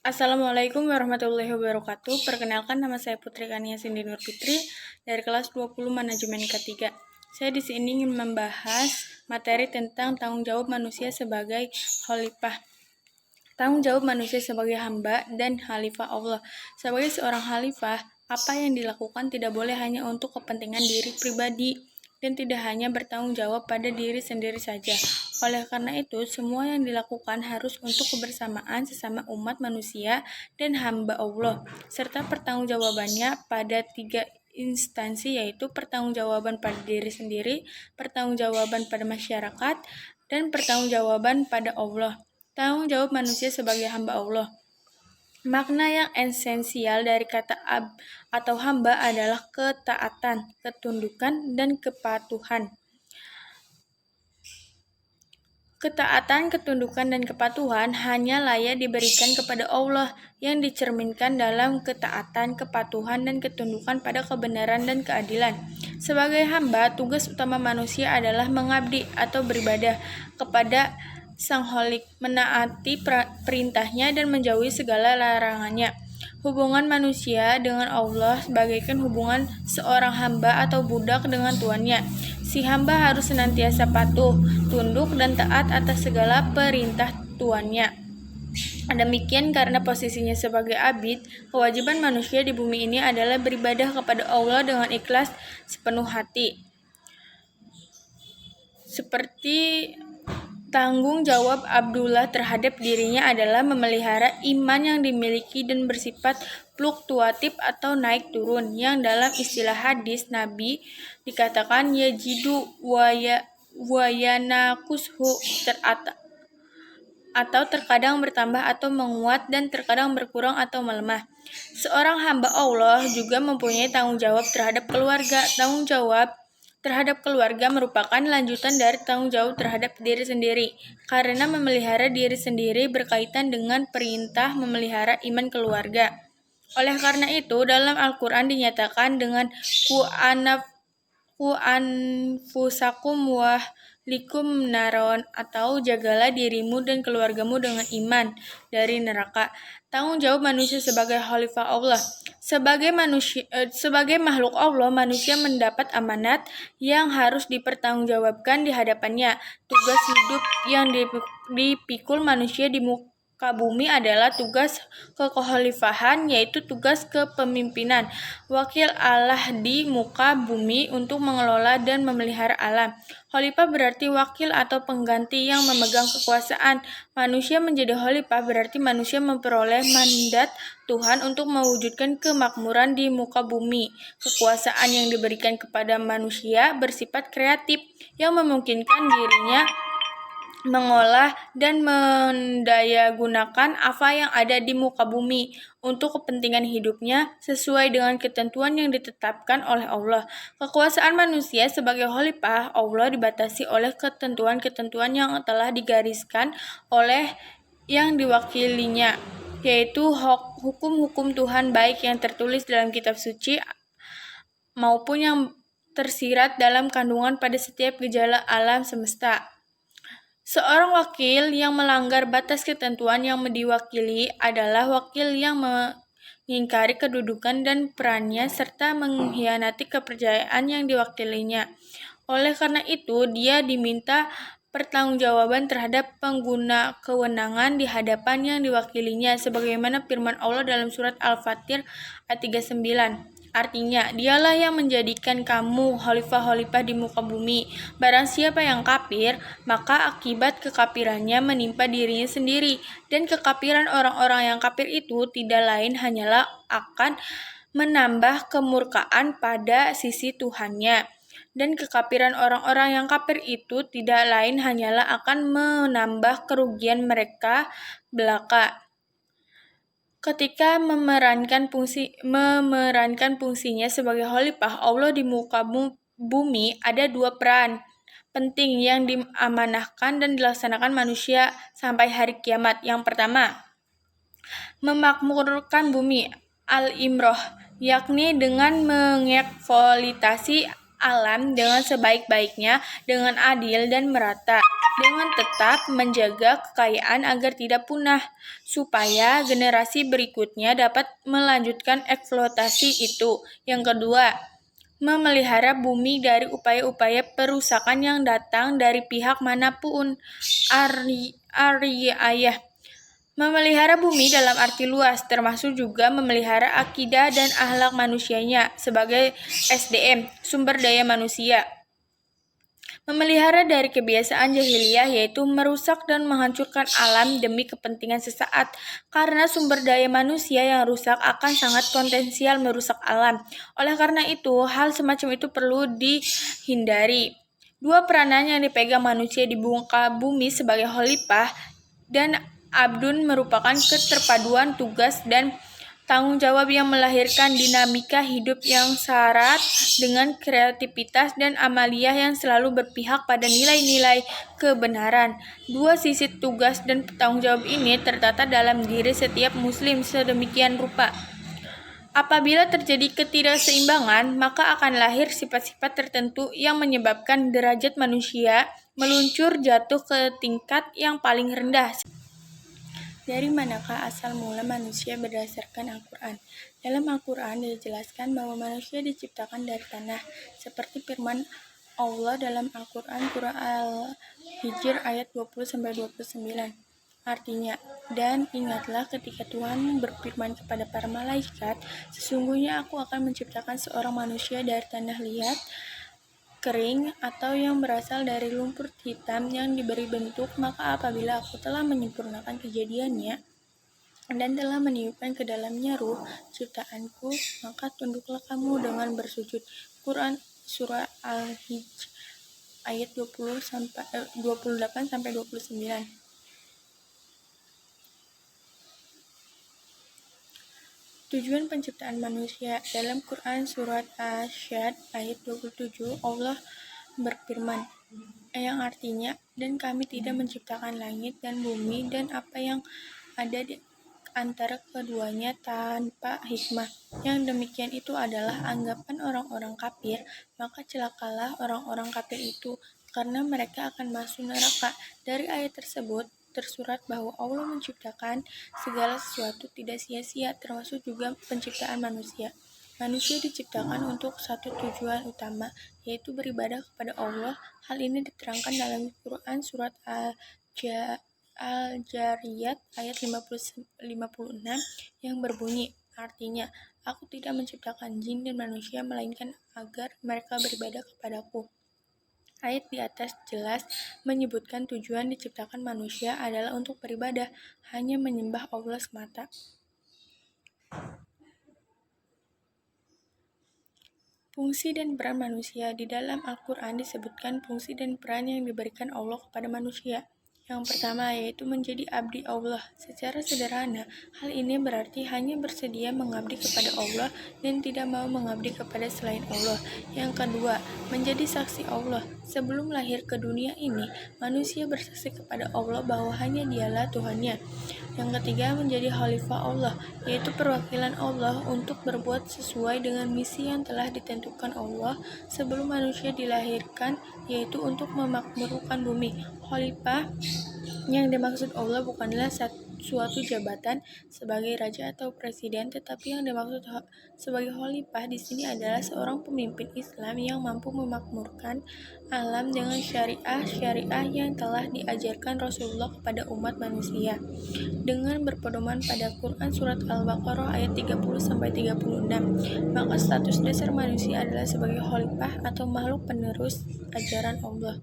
Assalamualaikum warahmatullahi wabarakatuh. Perkenalkan, nama saya Putri Kania Cindy Nur Fitri dari kelas 20 Manajemen K3. Saya di sini ingin membahas materi tentang tanggung jawab manusia sebagai khalifah. Tanggung jawab manusia sebagai hamba dan khalifah Allah. Sebagai seorang khalifah, apa yang dilakukan tidak boleh hanya untuk kepentingan diri pribadi dan tidak hanya bertanggung jawab pada diri sendiri saja. Oleh karena itu, semua yang dilakukan harus untuk kebersamaan sesama umat manusia dan hamba Allah, serta pertanggungjawabannya pada 3 instansi, yaitu pertanggungjawaban pada diri sendiri, pertanggungjawaban pada masyarakat, dan pertanggungjawaban pada Allah. Tanggung jawab manusia sebagai hamba Allah. Makna yang esensial dari kata atau hamba adalah ketaatan, ketundukan, dan kepatuhan. Ketaatan, ketundukan, dan kepatuhan hanya layak diberikan kepada Allah, yang dicerminkan dalam ketaatan, kepatuhan, dan ketundukan pada kebenaran dan keadilan. Sebagai hamba, tugas utama manusia adalah mengabdi atau beribadah kepada Sang Kholik, menaati perintahnya dan menjauhi segala larangannya. Hubungan manusia dengan Allah bagaikan hubungan seorang hamba atau budak dengan tuannya. Si hamba harus senantiasa patuh, tunduk, dan taat atas segala perintah tuannya. Demikian karena posisinya sebagai abid, kewajiban manusia di bumi ini adalah beribadah kepada Allah dengan ikhlas sepenuh hati. Seperti tanggung jawab Abdullah terhadap dirinya adalah memelihara iman yang dimiliki dan bersifat fluktuatif atau naik turun, yang dalam istilah hadis Nabi dikatakan yajidu wayanakushu, atau terkadang bertambah atau menguat dan terkadang berkurang atau melemah. Seorang hamba Allah juga mempunyai tanggung jawab terhadap keluarga. Tanggung jawab terhadap keluarga merupakan lanjutan dari tanggung jawab terhadap diri sendiri, karena memelihara diri sendiri berkaitan dengan perintah memelihara iman keluarga. Oleh karena itu, dalam Al-Quran dinyatakan dengan ku anfusakum likum naron, atau jagalah dirimu dan keluargamu dengan iman dari neraka. Tanggung jawab manusia sebagai khalifah Allah. Sebagai makhluk Allah, manusia mendapat amanat yang harus dipertanggungjawabkan di hadapannya. Tugas hidup yang dipikul manusia di muka bumi adalah tugas kekhalifahan, yaitu tugas kepemimpinan. Wakil Allah di muka bumi untuk mengelola dan memelihara alam. Khalifah berarti wakil atau pengganti yang memegang kekuasaan. Manusia menjadi khalifah berarti manusia memperoleh mandat Tuhan untuk mewujudkan kemakmuran di muka bumi. Kekuasaan yang diberikan kepada manusia bersifat kreatif, yang memungkinkan dirinya mengolah dan mendayagunakan apa yang ada di muka bumi untuk kepentingan hidupnya sesuai dengan ketentuan yang ditetapkan oleh Allah. Kekuasaan manusia sebagai khalifah Allah dibatasi oleh ketentuan-ketentuan yang telah digariskan oleh yang diwakilinya, yaitu hukum-hukum Tuhan, baik yang tertulis dalam kitab suci maupun yang tersirat dalam kandungan pada setiap gejala alam semesta. Seorang wakil yang melanggar batas ketentuan yang diwakili adalah wakil yang mengingkari kedudukan dan perannya serta mengkhianati kepercayaan yang diwakilinya. Oleh karena itu, dia diminta pertanggungjawaban terhadap pengguna kewenangan di hadapan yang diwakilinya, sebagaimana firman Allah dalam surat Al-Fatir ayat 39. Artinya, dialah yang menjadikan kamu khalifah-khalifah di muka bumi. Barang siapa yang kafir, maka akibat kekafirannya menimpa dirinya sendiri. Dan kekafiran orang-orang yang kafir itu tidak lain hanyalah akan menambah kemurkaan pada sisi Tuhannya. Dan kekafiran orang-orang yang kafir itu tidak lain hanyalah akan menambah kerugian mereka belaka. Ketika memerankan fungsinya sebagai khalifah Allah di muka bumi, ada 2 peran penting yang diamanahkan dan dilaksanakan manusia sampai hari kiamat. Yang pertama, memakmurkan bumi, al-imroh, yakni dengan mengeksploitasi alam dengan sebaik-baiknya, dengan adil dan merata, dengan tetap menjaga kekayaan agar tidak punah, supaya generasi berikutnya dapat melanjutkan eksploitasi itu. Yang kedua, memelihara bumi dari upaya-upaya perusakan yang datang dari pihak manapun. Ariayah. Memelihara bumi dalam arti luas, termasuk juga memelihara akidah dan akhlak manusianya sebagai SDM, sumber daya manusia. Memelihara dari kebiasaan jahiliyah, yaitu merusak dan menghancurkan alam demi kepentingan sesaat, karena sumber daya manusia yang rusak akan sangat potensial merusak alam. Oleh karena itu, hal semacam itu perlu dihindari. Dua peranan yang dipegang manusia di muka bumi sebagai khalifah dan abdun merupakan keterpaduan tugas dan tanggung jawab yang melahirkan dinamika hidup yang syarat dengan kreativitas dan amaliyah yang selalu berpihak pada nilai-nilai kebenaran. Dua sisi tugas dan tanggung jawab ini tertata dalam diri setiap muslim sedemikian rupa. Apabila terjadi ketidakseimbangan, maka akan lahir sifat-sifat tertentu yang menyebabkan derajat manusia meluncur jatuh ke tingkat yang paling rendah. Dari manakah asal mula manusia berdasarkan Al-Quran? Dalam Al-Quran dijelaskan bahwa manusia diciptakan dari tanah, seperti firman Allah dalam Al-Quran Surah Al-Hijr ayat 20-29. Artinya, dan ingatlah ketika Tuhan berfirman kepada para malaikat, sesungguhnya aku akan menciptakan seorang manusia dari tanah liat, kering, atau yang berasal dari lumpur hitam yang diberi bentuk, maka apabila aku telah menyempurnakan kejadiannya dan telah meniupkan ke dalamnya ruh ciptaanku, maka tunduklah kamu dengan bersujud. Quran Surah Al-Hijr ayat 28-29. Tujuan penciptaan manusia. Dalam Quran Surat Asy-Syad ayat 27, Allah berfirman, yang artinya, dan kami tidak menciptakan langit dan bumi dan apa yang ada di antara keduanya tanpa hikmah. Yang demikian itu adalah anggapan orang-orang kafir, maka celakalah orang-orang kafir itu, karena mereka akan masuk neraka. Dari ayat tersebut tersurat bahwa Allah menciptakan segala sesuatu tidak sia-sia, termasuk juga penciptaan manusia. Manusia diciptakan untuk satu tujuan utama, yaitu beribadah kepada Allah. Hal ini diterangkan dalam Quran Surat Al-Jariyat ayat 56 yang berbunyi, artinya, aku tidak menciptakan jin dan manusia melainkan agar mereka beribadah kepadaku. Ayat di atas jelas menyebutkan tujuan diciptakan manusia adalah untuk beribadah, hanya menyembah Allah semata. Fungsi dan peran manusia. Di dalam Al-Quran disebutkan fungsi dan peran yang diberikan Allah kepada manusia. Yang pertama yaitu menjadi abdi Allah. Secara sederhana, hal ini berarti hanya bersedia mengabdi kepada Allah dan tidak mau mengabdi kepada selain Allah. Yang kedua, menjadi saksi Allah. Sebelum lahir ke dunia ini, manusia bersaksi kepada Allah bahwa hanya Dialah Tuhannya. Yang ketiga, menjadi khalifah Allah, yaitu perwakilan Allah untuk berbuat sesuai dengan misi yang telah ditentukan Allah sebelum manusia dilahirkan, yaitu untuk memakmurkan bumi. Khalifah yang dimaksud Allah bukanlah suatu jabatan sebagai raja atau presiden, tetapi yang dimaksud sebagai khalifah di sini adalah seorang pemimpin Islam yang mampu memakmurkan alam dengan syariah yang telah diajarkan Rasulullah kepada umat manusia. Dengan berpedoman pada Quran Surat Al-Baqarah ayat 30-36, maka status dasar manusia adalah sebagai khalifah atau makhluk penerus ajaran Allah.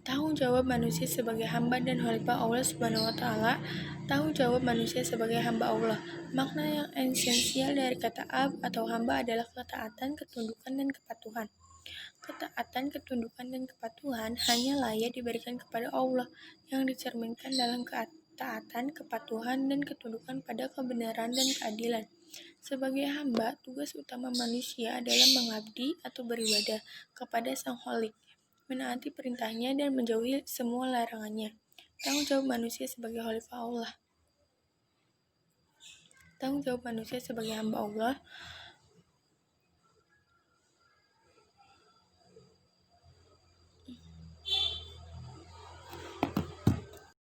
Tanggung jawab manusia sebagai hamba dan khalifah Allah Subhanahu wa taala. Tanggung jawab manusia sebagai hamba Allah. Makna yang esensial dari kata ab atau hamba adalah ketaatan, ketundukan, dan kepatuhan. Ketaatan, ketundukan, dan kepatuhan hanya layak diberikan kepada Allah, yang dicerminkan dalam ketaatan, kepatuhan, dan ketundukan pada kebenaran dan keadilan. Sebagai hamba, tugas utama manusia adalah mengabdi atau beribadah kepada Sang Khalik, menaati perintahnya dan menjauhi semua larangannya. Tanggung jawab manusia sebagai khalifah Allah. Tanggung jawab manusia sebagai hamba Allah.